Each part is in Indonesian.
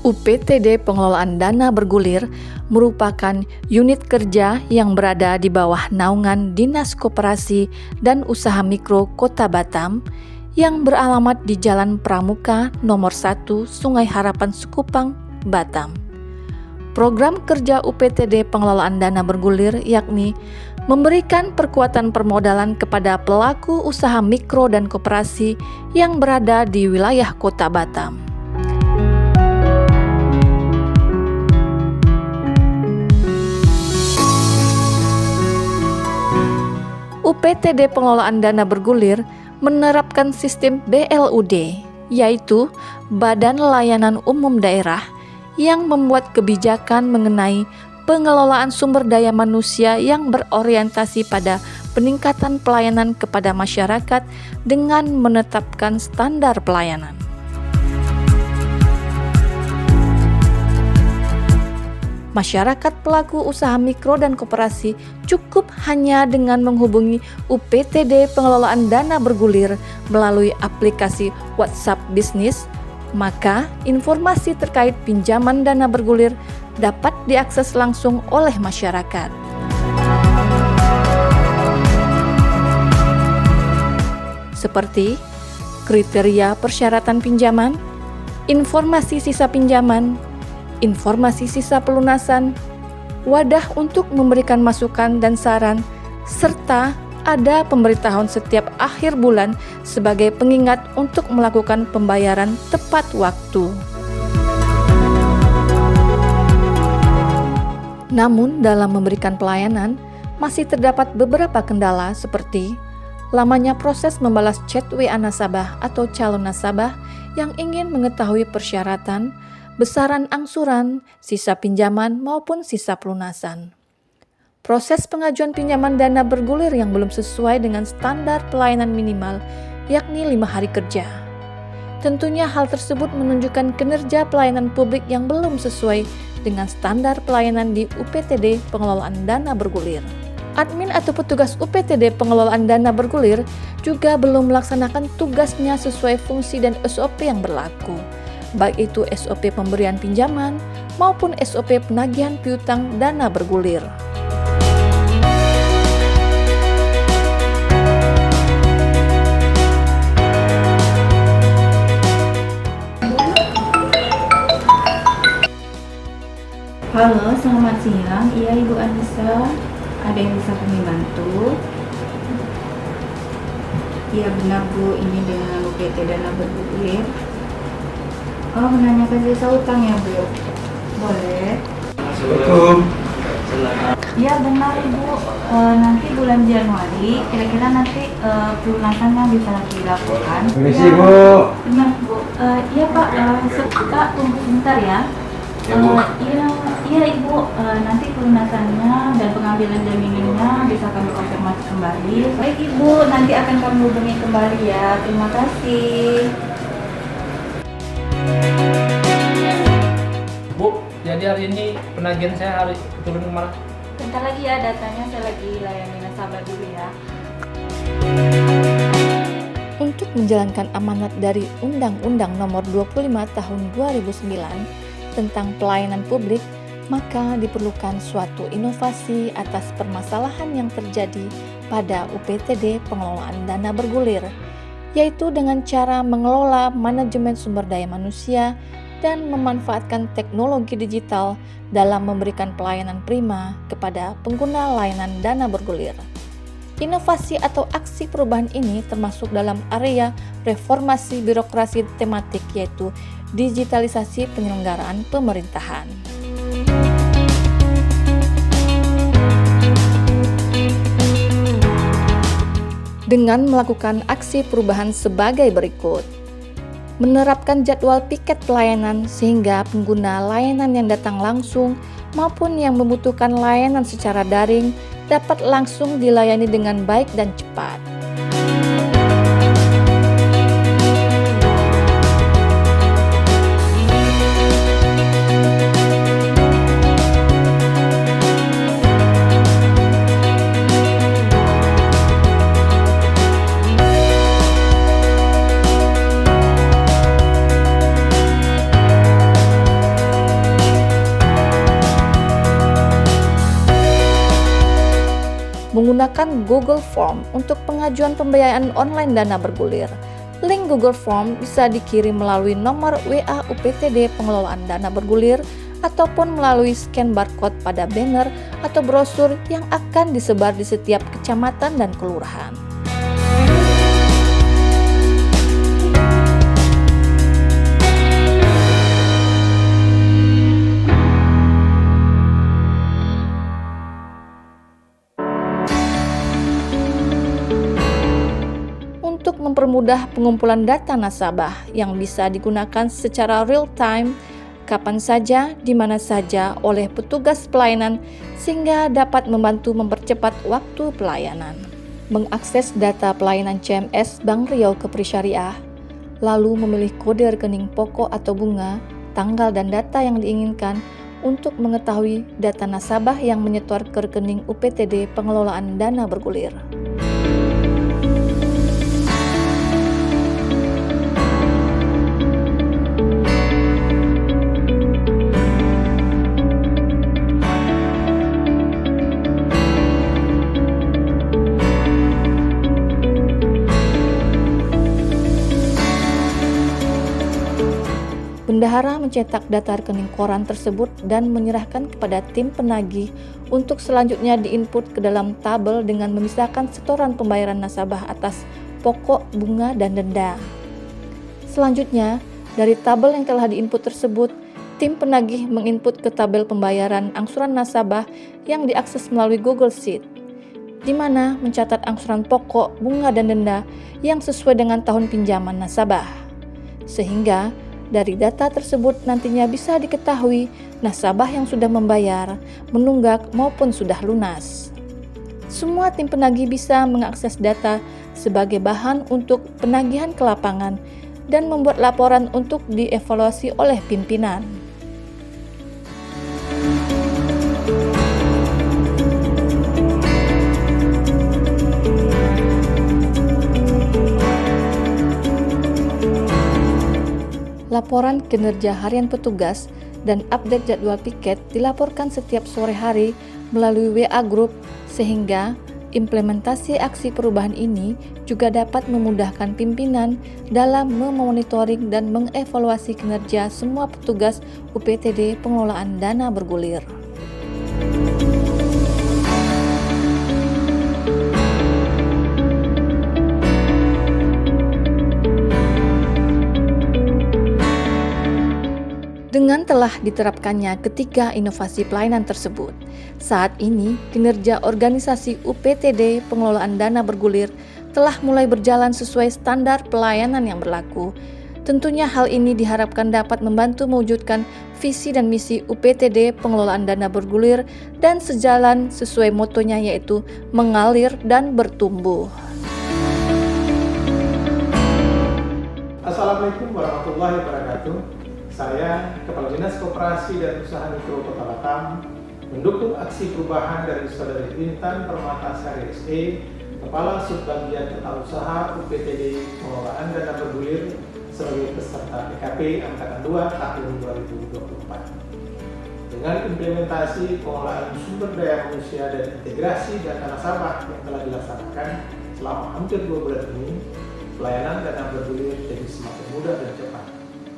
UPTD Pengelolaan Dana Bergulir merupakan unit kerja yang berada di bawah naungan Dinas Koperasi dan Usaha Mikro Kota Batam yang beralamat di Jalan Pramuka Nomor 1 Sungai Harapan Sekupang, Batam. Program kerja UPTD Pengelolaan Dana Bergulir yakni memberikan perkuatan permodalan kepada pelaku usaha mikro dan koperasi yang berada di wilayah Kota Batam. UPTD Pengelolaan Dana Bergulir menerapkan sistem BLUD, yaitu Badan Layanan Umum Daerah, yang membuat kebijakan mengenai pengelolaan sumber daya manusia yang berorientasi pada peningkatan pelayanan kepada masyarakat dengan menetapkan standar pelayanan. Masyarakat pelaku usaha mikro dan koperasi cukup hanya dengan menghubungi UPTD Pengelolaan Dana Bergulir melalui aplikasi WhatsApp Bisnis, maka informasi terkait pinjaman dana bergulir dapat diakses langsung oleh masyarakat. Seperti kriteria persyaratan pinjaman, informasi sisa pinjaman, informasi sisa pelunasan, wadah untuk memberikan masukan dan saran, serta ada pemberitahuan setiap akhir bulan sebagai pengingat untuk melakukan pembayaran tepat waktu. Namun dalam memberikan pelayanan, masih terdapat beberapa kendala seperti lamanya proses membalas chat WA nasabah atau calon nasabah yang ingin mengetahui persyaratan, besaran angsuran, sisa pinjaman maupun sisa pelunasan. Proses pengajuan pinjaman dana bergulir yang belum sesuai dengan standar pelayanan minimal, yakni 5 hari kerja. Tentunya hal tersebut menunjukkan kinerja pelayanan publik yang belum sesuai dengan standar pelayanan di UPTD Pengelolaan Dana Bergulir. Admin atau petugas UPTD Pengelolaan Dana Bergulir juga belum melaksanakan tugasnya sesuai fungsi dan SOP yang berlaku, baik itu SOP pemberian pinjaman maupun SOP penagihan piutang dana bergulir. Halo, selamat siang. Iya, Ibu Anissa. Ada yang bisa kami bantu? Iya benar Bu, ini dengan UPT Dana Bergulir. Oh, menanyakan sisa utang ya Bu? Boleh. Assalamualaikum. Iya benar Ibu, nanti bulan Januari kira-kira nanti pelunasannya bisa dilakukan. Permisi Ya, Bu. benar Bu. Iya Pak, Pak tunggu sebentar ya. Ya, Bu. Iya Ibu, nanti pelunasannya dan pengambilan jaminannya bisa kami konfirmasi kembali. Baik Ibu, nanti akan kami hubungi kembali ya. Terima kasih. Bu, jadi hari ini penagihan saya harus turun kemana? Bentar lagi ya, datanya saya lagi layani nasabah dulu ya. Untuk menjalankan amanat dari Undang-Undang Nomor 25 Tahun 2009 tentang pelayanan publik, maka diperlukan suatu inovasi atas permasalahan yang terjadi pada UPTD Pengelolaan Dana Bergulir, yaitu dengan cara mengelola manajemen sumber daya manusia dan memanfaatkan teknologi digital dalam memberikan pelayanan prima kepada pengguna layanan dana bergulir. Inovasi atau aksi perubahan ini termasuk dalam area reformasi birokrasi tematik, yaitu digitalisasi penyelenggaraan pemerintahan. Dengan melakukan aksi perubahan sebagai berikut: menerapkan jadwal piket pelayanan sehingga pengguna layanan yang datang langsung maupun yang membutuhkan layanan secara daring dapat langsung dilayani dengan baik dan cepat. menggunakan Google Form untuk pengajuan pembiayaan online dana bergulir. Link Google Form bisa dikirim melalui nomor WA UPTD Pengelolaan Dana Bergulir ataupun melalui scan barcode pada banner atau brosur yang akan disebar di setiap kecamatan dan kelurahan. Untuk mempermudah pengumpulan data nasabah yang bisa digunakan secara real time, kapan saja, di mana saja oleh petugas pelayanan sehingga dapat membantu mempercepat waktu pelayanan. Mengakses data pelayanan CMS Bank Riau Kepri Syariah, lalu memilih kode rekening pokok atau bunga, tanggal dan data yang diinginkan untuk mengetahui data nasabah yang menyetor ke rekening UPTD Pengelolaan Dana Bergulir. Bendahara mencetak data rekening koran tersebut dan menyerahkan kepada tim penagih untuk selanjutnya diinput ke dalam tabel dengan memisahkan setoran pembayaran nasabah atas pokok, bunga, dan denda. Selanjutnya, dari tabel yang telah diinput tersebut, tim penagih menginput ke tabel pembayaran angsuran nasabah yang diakses melalui Google Sheet, di mana mencatat angsuran pokok, bunga, dan denda yang sesuai dengan tahun pinjaman nasabah. Sehingga dari data tersebut nantinya bisa diketahui nasabah yang sudah membayar, menunggak maupun sudah lunas. Semua tim penagih bisa mengakses data sebagai bahan untuk penagihan ke lapangan dan membuat laporan untuk dievaluasi oleh pimpinan. Laporan kinerja harian petugas dan update jadwal piket dilaporkan setiap sore hari melalui WA Group, sehingga implementasi aksi perubahan ini juga dapat memudahkan pimpinan dalam memonitoring dan mengevaluasi kinerja semua petugas UPTD Pengelolaan Dana Bergulir. Dengan telah diterapkannya ketiga inovasi pelayanan tersebut, saat ini kinerja organisasi UPTD Pengelolaan Dana Bergulir telah mulai berjalan sesuai standar pelayanan yang berlaku. Tentunya hal ini diharapkan dapat membantu mewujudkan visi dan misi UPTD Pengelolaan Dana Bergulir dan sejalan sesuai motonya, yaitu mengalir dan bertumbuh. Assalamualaikum warahmatullahi wabarakatuh. Saya, Kepala Dinas Koperasi dan Usaha Mikro Kota Batam, mendukung aksi perubahan dari Saudari Intan Permatasari SE, Kepala Subbagian Tata Usaha UPTD Pengelolaan Dana Bergulir sebagai peserta PKP Angkatan 2 tahun 2024. Dengan implementasi pengelolaan sumber daya manusia dan integrasi data nasabah yang telah dilaksanakan selama hampir 2 bulan ini, pelayanan dana bergulir jadi semakin mudah dan cepat,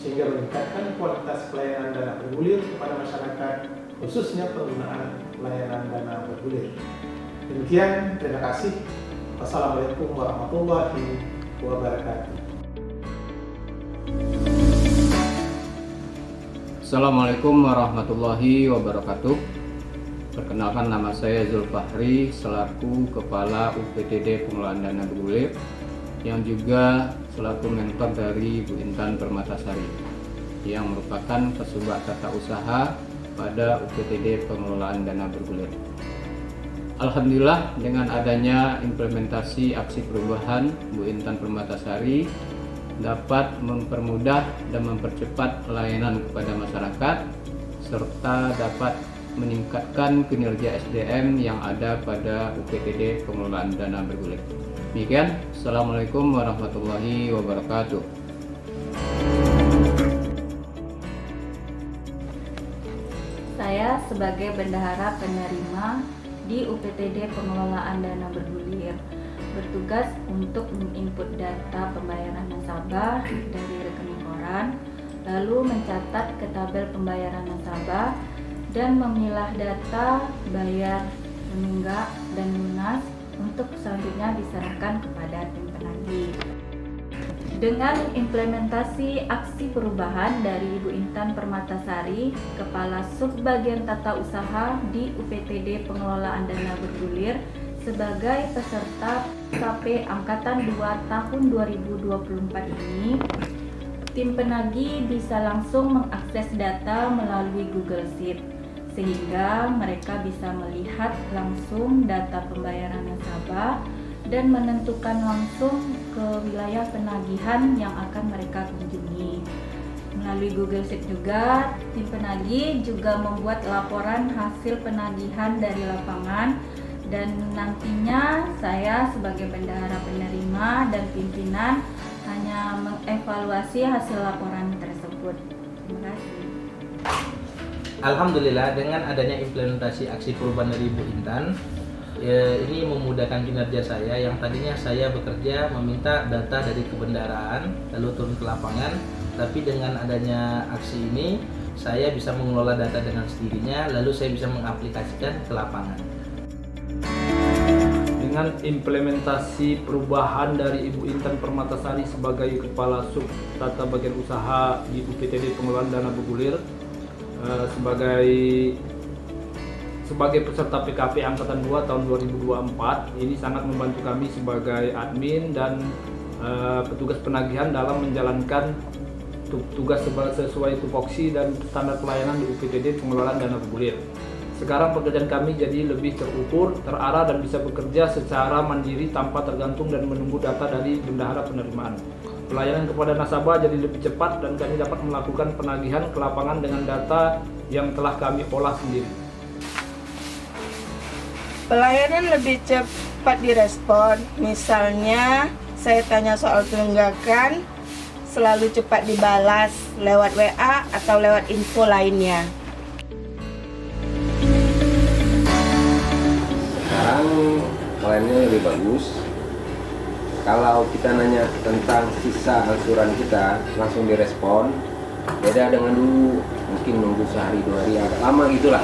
sehingga meningkatkan kualitas pelayanan dana bergulir kepada masyarakat, khususnya penggunaan pelayanan dana bergulir. Demikian, terima kasih. Wassalamualaikum warahmatullahi wabarakatuh. Assalamualaikum warahmatullahi wabarakatuh. Perkenalkan, nama saya Zulfahri selaku Kepala UPTD Pengelolaan Dana Bergulir, yang juga selaku mentor dari Bu Intan Permatasari, yang merupakan Kasubag Tata Usaha pada UPTD Pengelolaan Dana Bergulir. Alhamdulillah, dengan adanya implementasi aksi perubahan Bu Intan Permatasari dapat mempermudah dan mempercepat pelayanan kepada masyarakat, serta dapat meningkatkan kinerja SDM yang ada pada UPTD Pengelolaan Dana Bergulir. Demikian, Assalamualaikum warahmatullahi wabarakatuh. Saya sebagai bendahara penerima di UPTD Pengelolaan Dana Bergulir. Bertugas untuk menginput data pembayaran nasabah dari rekening koran, lalu mencatat ke tabel pembayaran nasabah, dan memilah data bayar, menunggak, dan lunas untuk selanjutnya diserahkan kepada tim penagih. Dengan implementasi aksi perubahan dari Ibu Intan Permatasari, Kepala Subbagian Tata Usaha di UPTD Pengelolaan Dana Bergulir, sebagai peserta KP Angkatan 2 tahun 2024 ini, tim penagih bisa langsung mengakses data melalui Google Sheet, sehingga mereka bisa melihat langsung data pembayaran nasabah dan menentukan langsung ke wilayah penagihan yang akan mereka kunjungi. Melalui Google Sheet juga, tim penagih juga membuat laporan hasil penagihan dari lapangan, dan nantinya saya sebagai bendahara penerima dan pimpinan hanya mengevaluasi hasil laporan tersebut. Terima kasih. Alhamdulillah, dengan adanya implementasi aksi perubahan dari Ibu Intan, ini memudahkan kinerja saya yang tadinya saya bekerja meminta data dari kebendaraan lalu turun ke lapangan, tapi dengan adanya aksi ini saya bisa mengelola data dengan sendirinya, lalu saya bisa mengaplikasikan ke lapangan. Dengan implementasi perubahan dari Ibu Intan Permatasari sebagai Kepala Sub Tata Bagian Usaha di UPTD Pengelolaan Dana Bergulir, sebagai peserta PKP Angkatan 2 tahun 2024, ini sangat membantu kami sebagai admin dan petugas penagihan dalam menjalankan tugas sesuai tupoksi dan standar pelayanan di UPTD Pengelolaan Dana Bergulir. Sekarang pekerjaan kami jadi lebih terukur, terarah, dan bisa bekerja secara mandiri tanpa tergantung dan menunggu data dari bendahara penerimaan. Pelayanan kepada nasabah jadi lebih cepat dan kami dapat melakukan penagihan ke lapangan dengan data yang telah kami olah sendiri. Pelayanan lebih cepat direspon. Misalnya, saya tanya soal tunggakan, selalu cepat dibalas lewat WA atau lewat info lainnya. Sekarang pelayanannya lebih bagus. Kalau kita nanya tentang sisa angsuran kita, langsung direspon. Beda dengan dulu, mungkin nunggu sehari 2 hari, agak lama gitulah.